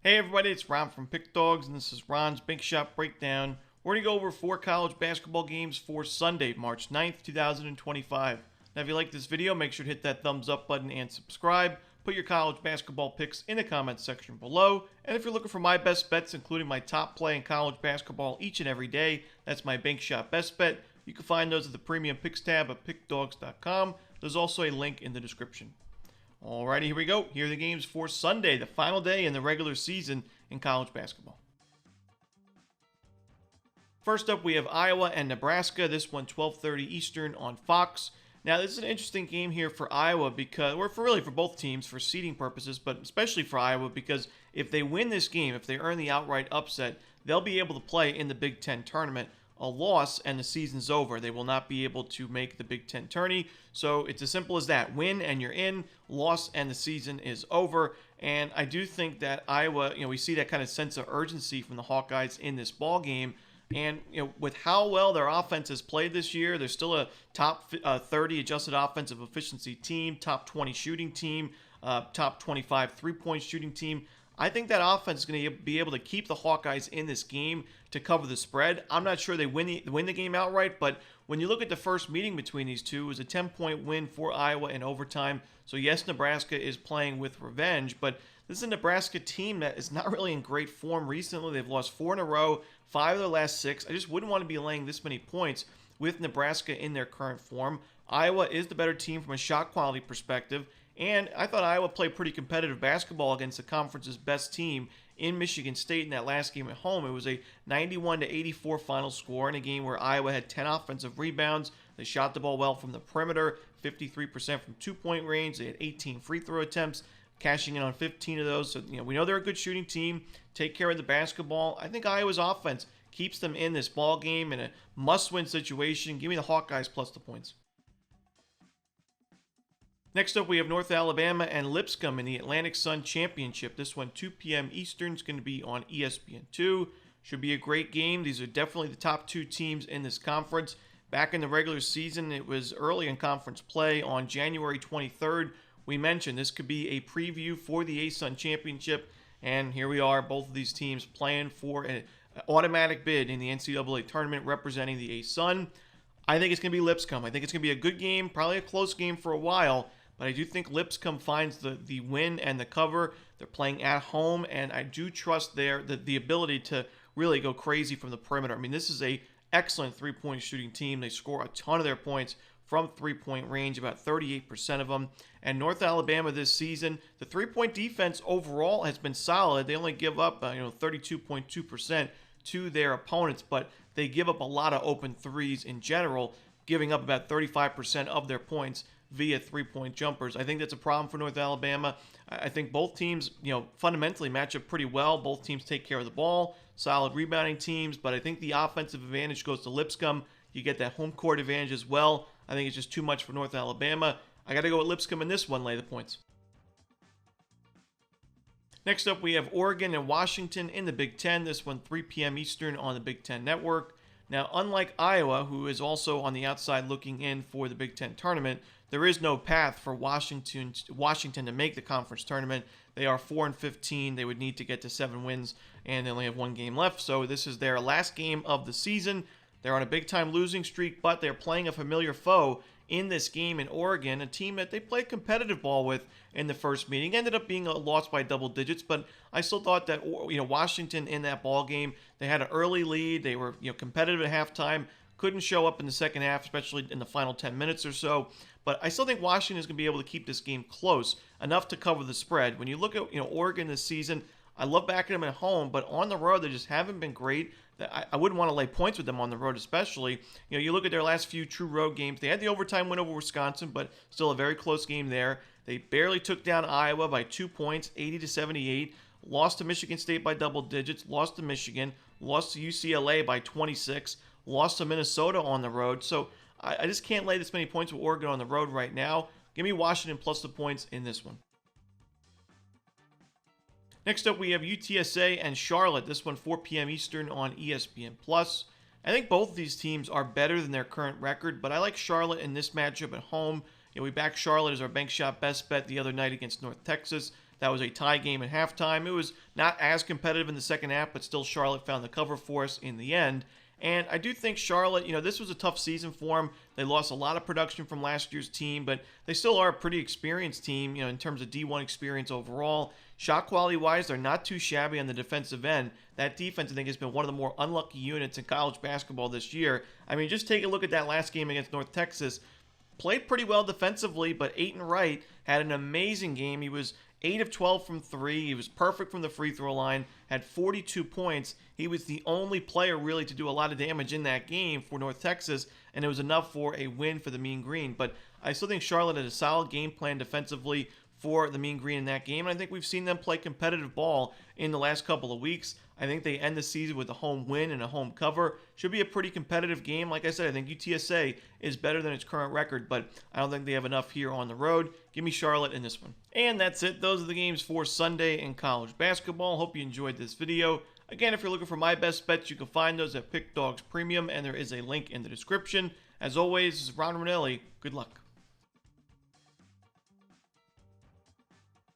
Hey everybody, it's Ron from Pick Dawgz, and this is Ron's Big Shot Breakdown. We're going to go over 4 college basketball games for Sunday, March 9th, 2025. Now if you like this video, make sure to hit that thumbs up button and subscribe. Put your college basketball picks in the comments section below. And if you're looking for my best bets, including my top play in college basketball each and every day, that's my Big Shot Best Bet. You can find those at the Premium Picks tab at pickdawgz.com. There's also a link in the description. Alrighty, here we go. Here are the games for Sunday, the final day in the regular season in college basketball. First up, we have Iowa and Nebraska. This one, 12:30 Eastern on Fox. Now, this is an interesting game here for Iowa because, or for both teams, for seeding purposes, but especially for Iowa because if they win this game, if they earn the outright upset, they'll be able to play in the Big Ten tournament. A loss and the season's over. They will not be able to make the Big Ten tourney. So it's as simple as that. Win and you're in. Loss and the season is over. And I do think that Iowa, we see that kind of sense of urgency from the Hawkeyes in this ball game. And with how well their offense has played this year, they're still a top 30 adjusted offensive efficiency team, top 20 shooting team, top 25 three-point shooting team. I think that offense is going to be able to keep the Hawkeyes in this game to cover the spread. I'm not sure they win the game outright, but when you look at the first meeting between these two, it was a 10-point win for Iowa in overtime. So yes, Nebraska is playing with revenge, but this is a Nebraska team that is not really in great form recently. They've lost 4 in a row, 5 of their last 6. I just wouldn't want to be laying this many points with Nebraska in their current form. Iowa is the better team from a shot quality perspective. And I thought Iowa played pretty competitive basketball against the conference's best team in Michigan State in that last game at home. It was a 91-84 final score in a game where Iowa had 10 offensive rebounds. They shot the ball well from the perimeter, 53% from two-point range. They had 18 free throw attempts, cashing in on 15 of those. So, we know they're a good shooting team. Take care of the basketball. I think Iowa's offense keeps them in this ball game in a must-win situation. Give me the Hawkeyes plus the points. Next up, we have North Alabama and Lipscomb in the Atlantic Sun Championship. This one, 2 p.m. Eastern, is going to be on ESPN2. Should be a great game. These are definitely the top 2 teams in this conference. Back in the regular season, it was early in conference play on January 23rd. We mentioned this could be a preview for the ASUN Championship, and here we are, both of these teams playing for an automatic bid in the NCAA tournament representing the ASUN. I think it's going to be Lipscomb. I think it's going to be a good game, probably a close game for a while. But I do think Lipscomb finds the win and the cover. They're playing at home, and I do trust the ability to really go crazy from the perimeter. I mean, this is a excellent three-point shooting team. They score a ton of their points from three-point range, about 38% of them. And North Alabama this season, the three-point defense overall has been solid. They only give up 32.2% to their opponents, but they give up a lot of open threes in general, giving up about 35% of their points via three-point jumpers. I think that's a problem for North Alabama. I think both teams, fundamentally match up pretty well. Both teams take care of the ball, solid rebounding teams, but I think the offensive advantage goes to Lipscomb. You get that home court advantage as well. I think it's just too much for North Alabama. I got to go with Lipscomb in this one, lay the points. Next up, we have Oregon and Washington in the Big Ten. This one, 3 p.m. Eastern on the Big Ten Network. Now, unlike Iowa, who is also on the outside looking in for the Big Ten tournament, there is no path for Washington to make the conference tournament. They are 4-15. They would need to get to 7 wins, and they only have 1 game left. So this is their last game of the season. They're on a big-time losing streak, but they're playing a familiar foe in this game in Oregon, a team that they played competitive ball with in the first meeting. Ended up being a loss by double digits, but I still thought that Washington in that ball game, they had an early lead. They were competitive at halftime. Couldn't show up in the second half, especially in the final 10 minutes or so. But I still think Washington is going to be able to keep this game close enough to cover the spread. When you look at Oregon this season, I love backing them at home, but on the road they just haven't been great. I wouldn't want to lay points with them on the road, especially. You look at their last few true road games. They had the overtime win over Wisconsin, but still a very close game there. They barely took down Iowa by 2 points, 80-78. Lost to Michigan State by double digits. Lost to Michigan. Lost to UCLA by 26. Lost to Minnesota on the road. So I just can't lay this many points with Oregon on the road right now. Give me Washington plus the points in this one. Next up, we have UTSA and Charlotte. This one, 4 p.m. Eastern on ESPN+. I think both of these teams are better than their current record, but I like Charlotte in this matchup at home. We backed Charlotte as our bank shot best bet the other night against North Texas. that was a tie game at halftime. It was not as competitive in the second half, but still Charlotte found the cover for us in the end. And I do think Charlotte, this was a tough season for them. They lost a lot of production from last year's team, but they still are a pretty experienced team, in terms of D1 experience overall. Shot quality-wise, they're not too shabby on the defensive end. That defense, I think, has been one of the more unlucky units in college basketball this year. I mean, just take a look at that last game against North Texas. Played pretty well defensively, but Aiton Wright had an amazing game. He was 8 of 12 from 3. He was perfect from the free throw line, had 42 points. He was the only player really to do a lot of damage in that game for North Texas, and it was enough for a win for the Mean Green. But I still think Charlotte had a solid game plan defensively for the Mean Green in that game, and I think we've seen them play competitive ball in the last couple of weeks. I think they end the season with a home win and a home cover. Should be a pretty competitive game. Like I said, I think UTSA is better than its current record, but I don't think they have enough here on the road. Give me Charlotte in this one. And that's it. Those are the games for Sunday in college basketball. Hope you enjoyed this video. Again, if you're looking for my best bets, you can find those at Pick Dawgz Premium, and there is a link in the description. As always, this is Romanelli. Good luck.